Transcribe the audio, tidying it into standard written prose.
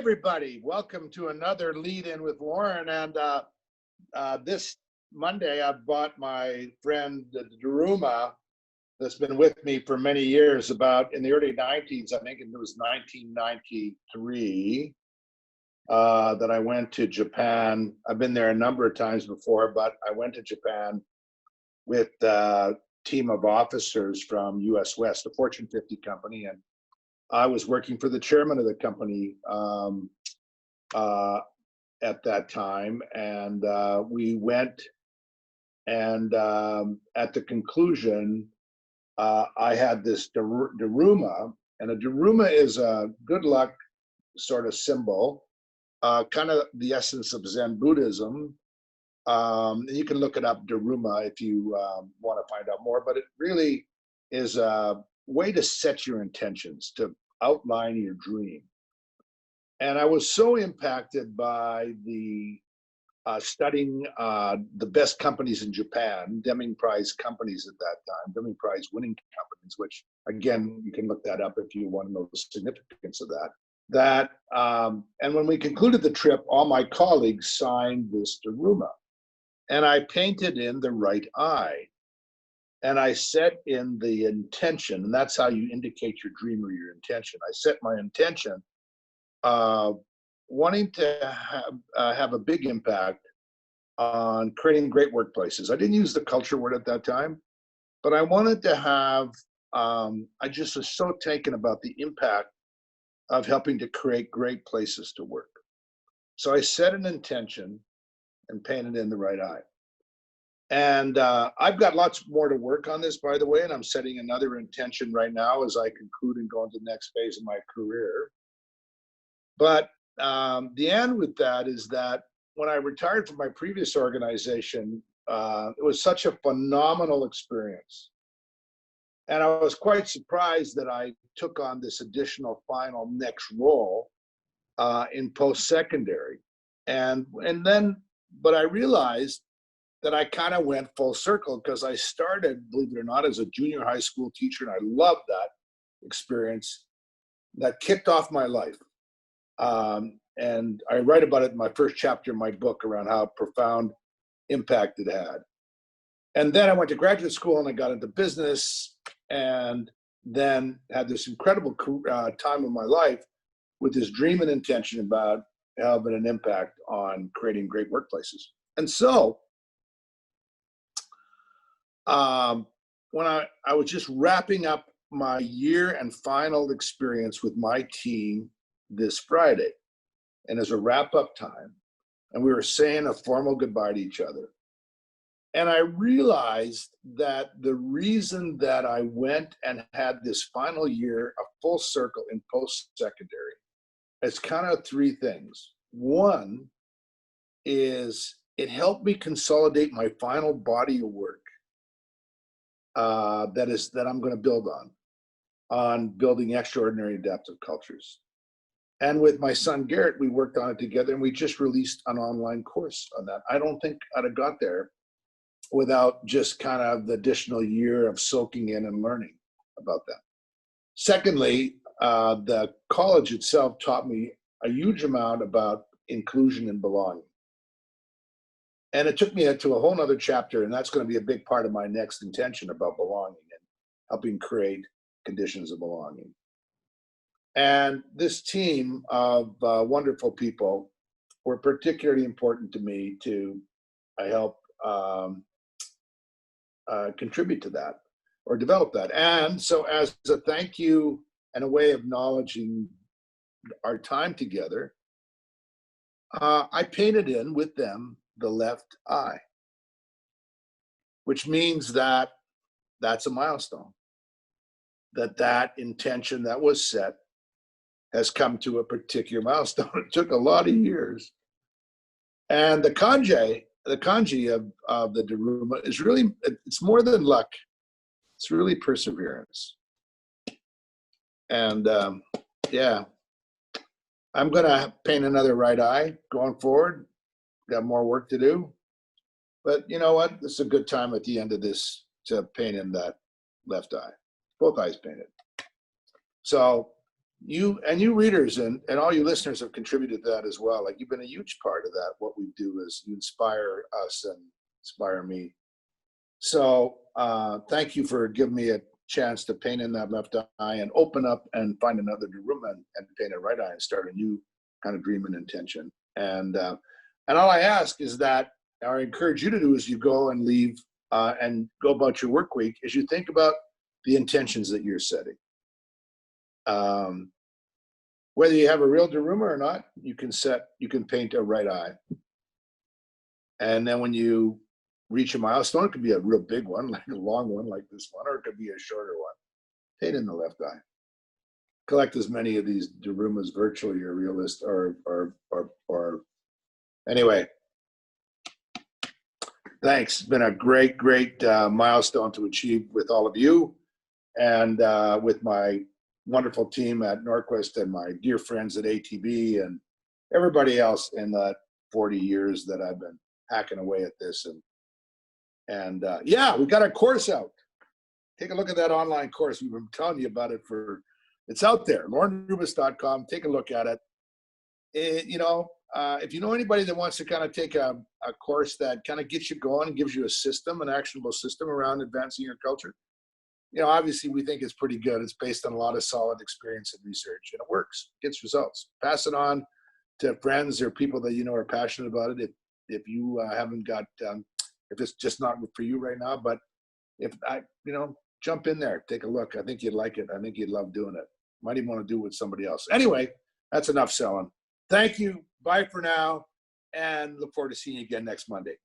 everybody. Welcome to another Lead In with Lorne. And this Monday, I bought my friend Daruma, that's been with me for many years, about in the early 90s, I think it was 1993, that I went to Japan. I've been there a number of times before, but I went to Japan with a team of officers from US West, a Fortune 50 company, and I was working for the chairman of the company at that time, and we went, and at the conclusion, I had this Daruma, and a Daruma is a good luck sort of symbol, kind of the essence of Zen Buddhism. And you can look it up, Daruma, if you want to find out more, but it really is a way to set your intentions, to outline your dream. And I was so impacted by the studying the best companies in Japan, Deming Prize companies at that time, Deming Prize winning companies, which again, you can look that up if you want to know the significance of that. And when we concluded the trip, all my colleagues signed this Daruma, and I painted in the right eye. And I set in the intention, and that's how you indicate your dream or your intention. I set my intention wanting to have a big impact on creating great workplaces. I didn't use the culture word at that time, but I wanted to have, I just was so taken about the impact of helping to create great places to work. So I set an intention and painted in the right eye. And I've got lots more to work on this, by the way, and I'm setting another intention right now as I conclude and go into the next phase of my career. But the end with that is that when I retired from my previous organization, it was such a phenomenal experience. And I was quite surprised that I took on this additional final next role in post-secondary. But I realized that I kind of went full circle, because I started, believe it or not, as a junior high school teacher, and I loved that experience. That kicked off my life. And I write about it in my first chapter of my book around how profound impact it had. And then I went to graduate school and I got into business, and then had this incredible time of my life with this dream and intention about having an impact on creating great workplaces. And so, when I was just wrapping up my year and final experience with my team this Friday, and as a wrap-up time, and we were saying a formal goodbye to each other, and I realized that the reason that I went and had this final year of full circle in post-secondary is kind of three things. One is it helped me consolidate my final body of work that I'm going to build on building extraordinary adaptive cultures. And with my son Garrett, we worked on it together, and we just released an online course on that. I don't think I'd have got there without just kind of the additional year of soaking in and learning about that. Secondly, the college itself taught me a huge amount about inclusion and belonging. And it took me to a whole nother chapter, and that's going to be a big part of my next intention about belonging and helping create conditions of belonging. And this team of wonderful people were particularly important to me to help contribute to that or develop that. And so as a thank you and a way of acknowledging our time together, I painted in with them the left eye, which means that that's a milestone, that intention that was set has come to a particular milestone. It took a lot of years. And the kanji of the Daruma is really, it's more than luck. It's really perseverance. And yeah, I'm gonna paint another right eye going forward. Got more work to do. But you know what? This is a good time at the end of this to paint in that left eye. Both eyes painted. So you readers and all you listeners have contributed to that as well. Like, you've been a huge part of that. What we do is you inspire us and inspire me. So thank you for giving me a chance to paint in that left eye and open up and find another Daruma and paint a right eye and start a new kind of dream and intention. And all I ask is that, or I encourage you to do as you go and leave and go about your work week, is you think about the intentions that you're setting. Whether you have a real Daruma or not, you can paint a right eye. And then when you reach a milestone, it could be a real big one, like a long one like this one, or it could be a shorter one. Paint in the left eye. Collect as many of these Darumas virtually or realist or anyway. Thanks. It's been a great milestone to achieve with all of you and with my wonderful team at Norquist and my dear friends at ATB and everybody else in the 40 years that I've been hacking away at this. And yeah, we got our course out. Take a look at that online course. We've been telling you about it it's out there, lornerubis.com. Take a look at it. If you know anybody that wants to kind of take a course that kind of gets you going and gives you a system, an actionable system around advancing your culture, obviously we think it's pretty good. It's based on a lot of solid experience and research, and it works, gets results. Pass it on to friends or people that are passionate about it. If you haven't got, if it's just not for you right now, but if jump in there, take a look. I think you'd like it. I think you'd love doing it. Might even want to do it with somebody else. Anyway, that's enough selling. Thank you. Bye for now, and look forward to seeing you again next Monday.